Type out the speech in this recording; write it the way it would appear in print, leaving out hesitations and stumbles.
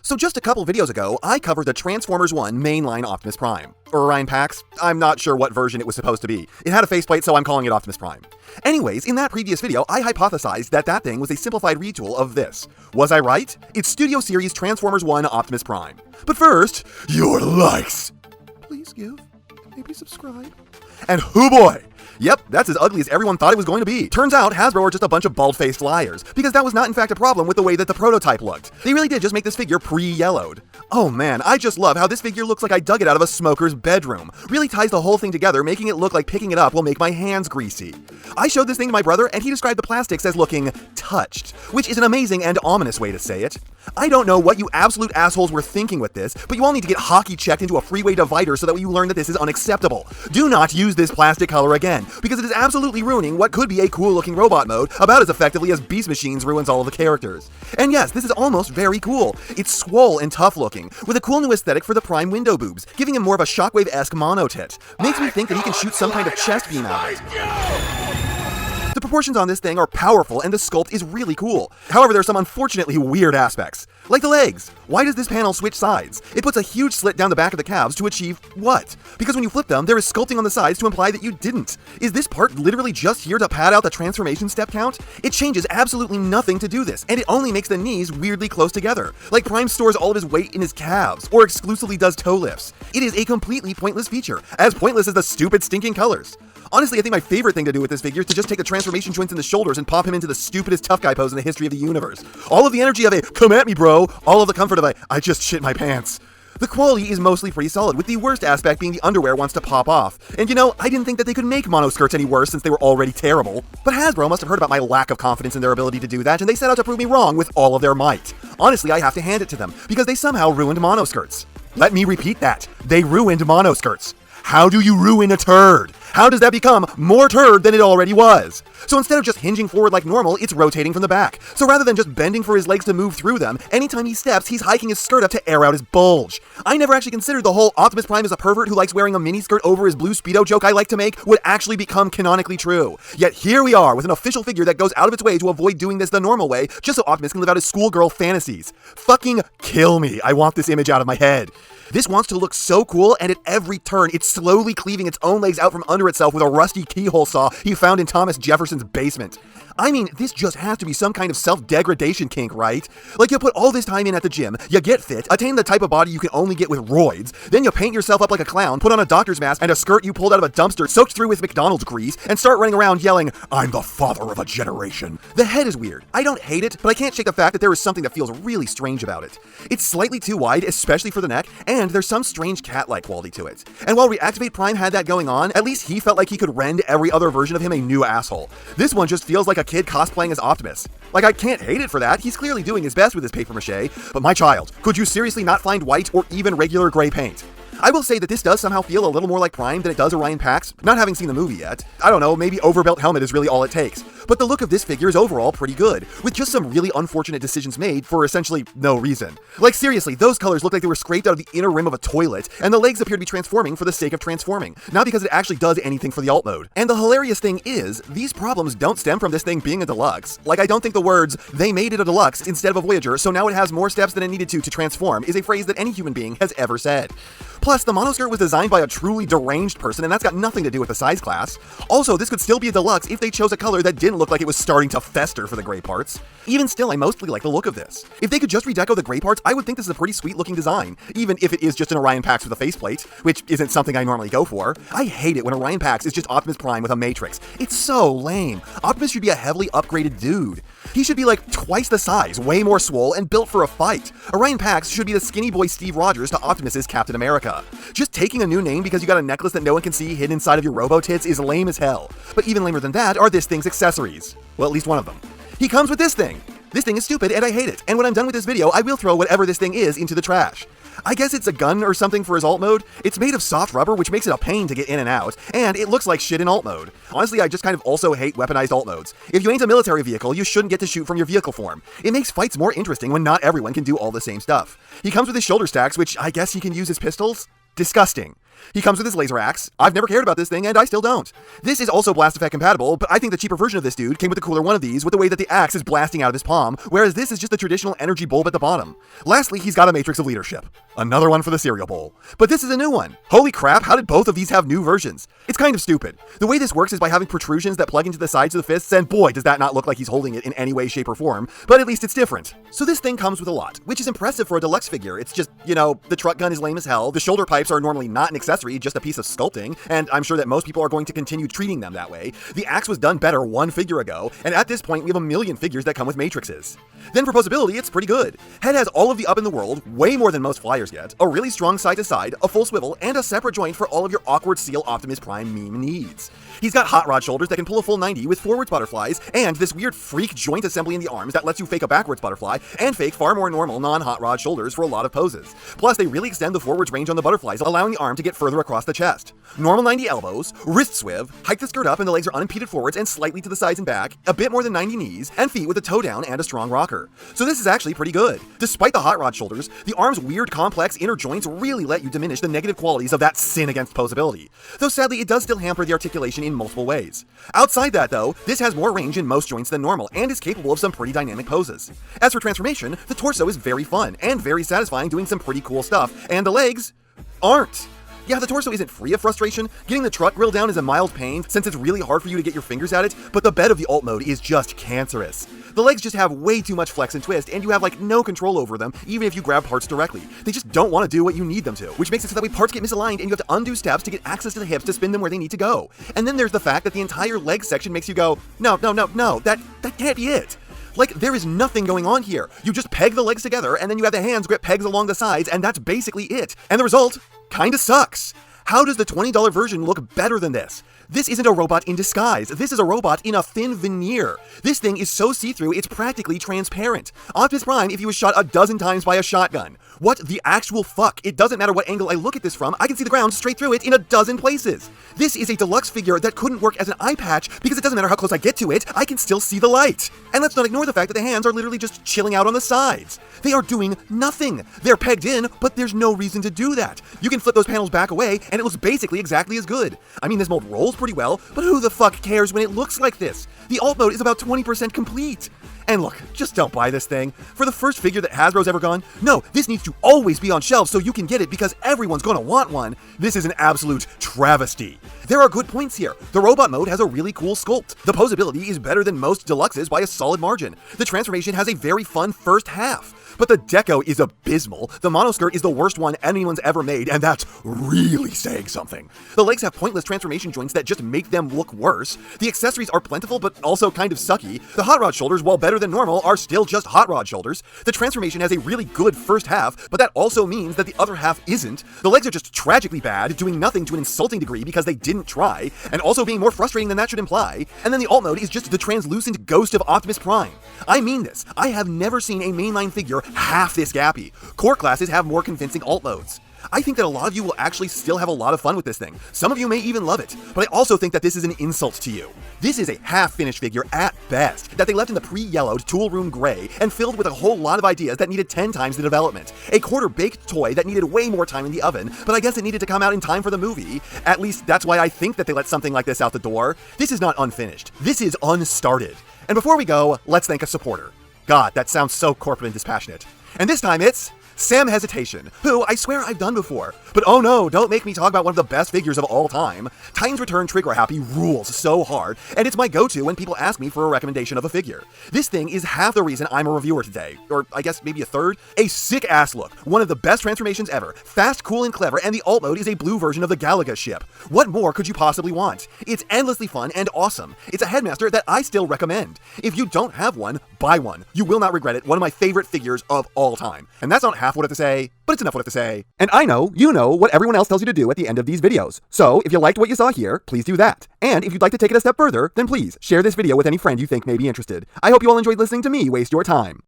So just a couple videos ago, I covered the Transformers 1 mainline Optimus Prime. Or Orion Pax, I'm not sure what version it was supposed to be. It had a faceplate, so I'm calling it Optimus Prime. Anyways, in that previous video, I hypothesized that that thing was a simplified retool of this. Was I right? It's Studio Series Transformers 1 Optimus Prime. But first, your likes! Please give, maybe subscribe. And hoo boy! Yep, that's as ugly as everyone thought it was going to be. Turns out Hasbro are just a bunch of bald-faced liars, because that was not in fact a problem with the way that the prototype looked. They really did just make this figure pre-yellowed. Oh man, I just love how this figure looks like I dug it out of a smoker's bedroom. Really ties the whole thing together, making it look like picking it up will make my hands greasy. I showed this thing to my brother, and he described the plastics as looking touched, which is an amazing and ominous way to say it. I don't know what you absolute assholes were thinking with this, but you all need to get hockey checked into a freeway divider so that you learn that this is unacceptable. Do not use this plastic color again, because it is absolutely ruining what could be a cool-looking robot mode about as effectively as Beast Machines ruins all of the characters. And yes, this is almost very cool. It's swole and tough-looking, with a cool new aesthetic for the Prime window boobs, giving him more of a Shockwave-esque mono-tit. Makes me think that he can shoot some kind of chest beam out of it. The proportions on this thing are powerful and the sculpt is really cool. However, there are some unfortunately weird aspects. Like the legs. Why does this panel switch sides? It puts a huge slit down the back of the calves to achieve what? Because when you flip them, there is sculpting on the sides to imply that you didn't. Is this part literally just here to pad out the transformation step count? It changes absolutely nothing to do this, and it only makes the knees weirdly close together. Like Prime stores all of his weight in his calves, or exclusively does toe lifts. It is a completely pointless feature, as pointless as the stupid stinking colors. Honestly, I think my favorite thing to do with this figure is to just take the transformation joints in the shoulders and pop him into the stupidest tough guy pose in the history of the universe. All of the energy of a, come at me bro, all of the comfort of a, I just shit my pants. The quality is mostly pretty solid, with the worst aspect being the underwear wants to pop off. And you know, I didn't think that they could make mono skirts any worse since they were already terrible. But Hasbro must have heard about my lack of confidence in their ability to do that, and they set out to prove me wrong with all of their might. Honestly, I have to hand it to them, because they somehow ruined mono skirts. Let me repeat that. They ruined mono skirts. How do you ruin a turd? How does that become more turd than it already was? So instead of just hinging forward like normal, it's rotating from the back. So rather than just bending for his legs to move through them, anytime he steps, he's hiking his skirt up to air out his bulge. I never actually considered the whole Optimus Prime is a pervert who likes wearing a mini skirt over his blue Speedo joke I like to make would actually become canonically true. Yet here we are with an official figure that goes out of its way to avoid doing this the normal way, just so Optimus can live out his schoolgirl fantasies. Fucking kill me. I want this image out of my head. This wants to look so cool, and at every turn, it's slowly cleaving its own legs out from under itself with a rusty keyhole saw he found in Thomas Jefferson's basement. I mean, this just has to be some kind of self-degradation kink, right? Like, you put all this time in at the gym, you get fit, attain the type of body you can only get with roids, then you paint yourself up like a clown, put on a doctor's mask and a skirt you pulled out of a dumpster soaked through with McDonald's grease, and start running around yelling, I'm the father of a generation. The head is weird. I don't hate it, but I can't shake the fact that there is something that feels really strange about it. It's slightly too wide, especially for the neck, and there's some strange cat-like quality to it. And while Reactivate Prime had that going on, at least he felt like he could rend every other version of him a new asshole. This one just feels like a kid cosplaying as Optimus. Like, I can't hate it for that, he's clearly doing his best with his papier-mâché, but my child, could you seriously not find white or even regular gray paint? I will say that this does somehow feel a little more like Prime than it does Orion Pax, not having seen the movie yet. I don't know, maybe overbuilt helmet is really all it takes. But the look of this figure is overall pretty good, with just some really unfortunate decisions made for essentially no reason. Like seriously, those colors look like they were scraped out of the inner rim of a toilet, and the legs appear to be transforming for the sake of transforming, not because it actually does anything for the alt mode. And the hilarious thing is, these problems don't stem from this thing being a deluxe. Like, I don't think the words, they made it a deluxe instead of a Voyager, so now it has more steps than it needed to transform, is a phrase that any human being has ever said. Plus, the monoskirt was designed by a truly deranged person, and that's got nothing to do with the size class. Also, this could still be a deluxe if they chose a color that didn't look like it was starting to fester for the gray parts. Even still, I mostly like the look of this. If they could just redeco the gray parts, I would think this is a pretty sweet looking design, even if it is just an Orion Pax with a faceplate, which isn't something I normally go for. I hate it when Orion Pax is just Optimus Prime with a matrix. It's so lame. Optimus should be a heavily upgraded dude. He should be like twice the size, way more swole, and built for a fight. Orion Pax should be the skinny boy Steve Rogers to Optimus's Captain America. Just taking a new name because you got a necklace that no one can see hidden inside of your robo-tits is lame as hell. But even lamer than that are this thing's accessories. Well, at least one of them. He comes with this thing. This thing is stupid and I hate it, and when I'm done with this video, I will throw whatever this thing is into the trash. I guess it's a gun or something for his alt mode. It's made of soft rubber, which makes it a pain to get in and out, and it looks like shit in alt mode. Honestly, I just kind of also hate weaponized alt modes. If you ain't a military vehicle, you shouldn't get to shoot from your vehicle form. It makes fights more interesting when not everyone can do all the same stuff. He comes with his shoulder stacks, which I guess he can use as pistols? Disgusting. He comes with his laser axe. I've never cared about this thing, and I still don't. This is also blast effect compatible, but I think the cheaper version of this dude came with a cooler one of these with the way that the axe is blasting out of his palm, whereas this is just the traditional energy bulb at the bottom. Lastly, he's got a matrix of leadership. Another one for the cereal bowl. But this is a new one. Holy crap, how did both of these have new versions? It's kind of stupid. The way this works is by having protrusions that plug into the sides of the fists, and boy, does that not look like he's holding it in any way, shape, or form, but at least it's different. So this thing comes with a lot, which is impressive for a deluxe figure. It's just, the truck gun is lame as hell, the shoulder pipes are normally not an accessory, just a piece of sculpting, and I'm sure that most people are going to continue treating them that way. The axe was done better one figure ago, and at this point we have a million figures that come with matrices. Then for posability, it's pretty good. Head has all of the up in the world, way more than most flyers get, a really strong side to side, a full swivel, and a separate joint for all of your awkward seal Optimus Prime meme needs. He's got hot rod shoulders that can pull a full 90 with forwards butterflies, and this weird freak joint assembly in the arms that lets you fake a backwards butterfly, and fake far more normal non-hot rod shoulders for a lot of poses. Plus, they really extend the forwards range on the butterflies, allowing the arm to get further across the chest. Normal 90 elbows, wrist swiv, hike the skirt up and the legs are unimpeded forwards and slightly to the sides and back, a bit more than 90 knees, and feet with a toe down and a strong rocker. So this is actually pretty good. Despite the hot rod shoulders, the arm's weird complex inner joints really let you diminish the negative qualities of that sin against posability. Though sadly, it does still hamper the articulation in multiple ways. Outside that though, this has more range in most joints than normal and is capable of some pretty dynamic poses. As for transformation, the torso is very fun and very satisfying doing some pretty cool stuff, and the legs aren't. Yeah, the torso isn't free of frustration. Getting the truck grill down is a mild pain since it's really hard for you to get your fingers at it, but the bed of the alt mode is just cancerous. The legs just have way too much flex and twist, and you have no control over them, even if you grab parts directly. They just don't want to do what you need them to, which makes it so that way parts get misaligned and you have to undo steps to get access to the hips to spin them where they need to go. And then there's the fact that the entire leg section makes you go, no, that can't be it. There is nothing going on here. You just peg the legs together, and then you have the hands grip pegs along the sides, and that's basically it. And the result kinda sucks. How does the $20 version look better than this? This isn't a robot in disguise. This is a robot in a thin veneer. This thing is so see-through, it's practically transparent. Optimus Prime if he was shot a dozen times by a shotgun. What the actual fuck? It doesn't matter what angle I look at this from, I can see the ground straight through it in a dozen places. This is a deluxe figure that couldn't work as an eye patch because it doesn't matter how close I get to it, I can still see the light. And let's not ignore the fact that the hands are literally just chilling out on the sides. They are doing nothing. They're pegged in, but there's no reason to do that. You can flip those panels back away, and it looks basically exactly as good. I mean, this mold rolls pretty well, but who the fuck cares when it looks like this? The alt mode is about 20% complete. And look, just don't buy this thing. For the first figure that Hasbro's ever gone, no, this needs to always be on shelves so you can get it because everyone's gonna want one. This is an absolute travesty. There are good points here. The robot mode has a really cool sculpt. The posability is better than most deluxes by a solid margin. The transformation has a very fun first half. But the deco is abysmal. The monoskirt is the worst one anyone's ever made, and that's really saying something. The legs have pointless transformation joints that just make them look worse. The accessories are plentiful, but also kind of sucky. The hot rod shoulders, while better than normal, are still just hot rod shoulders. The transformation has a really good first half, but that also means that the other half isn't. The legs are just tragically bad, doing nothing to an insulting degree because they didn't try, and also being more frustrating than that should imply. And then the alt mode is just the translucent ghost of Optimus Prime. I mean this. I have never seen a mainline figure half this gappy. Core classes have more convincing alt modes. I think that a lot of you will actually still have a lot of fun with this thing. Some of you may even love it, but I also think that this is an insult to you. This is a half-finished figure at best, that they left in the pre-yellowed tool room gray and filled with a whole lot of ideas that needed 10 times the development. A quarter-baked toy that needed way more time in the oven, but I guess it needed to come out in time for the movie. At least that's why I think that they let something like this out the door. This is not unfinished. This is unstarted. And before we go, let's thank a supporter. God, that sounds so corporate and dispassionate. And this time it's Sam Hesitation, who I swear I've done before. But oh no, don't make me talk about one of the best figures of all time. Titans Return Trigger Happy rules so hard, and it's my go-to when people ask me for a recommendation of a figure. This thing is half the reason I'm a reviewer today, or I guess maybe a third. A sick-ass look, one of the best transformations ever, fast, cool, and clever, and the alt mode is a blue version of the Galaga ship. What more could you possibly want? It's endlessly fun and awesome. It's a headmaster that I still recommend. If you don't have one, buy one. You will not regret it. One of my favorite figures of all time. And that's not half what I have to say, but it's enough what I have to say. And I know, you know, what everyone else tells you to do at the end of these videos. So, if you liked what you saw here, please do that. And if you'd like to take it a step further, then please share this video with any friend you think may be interested. I hope you all enjoyed listening to me waste your time.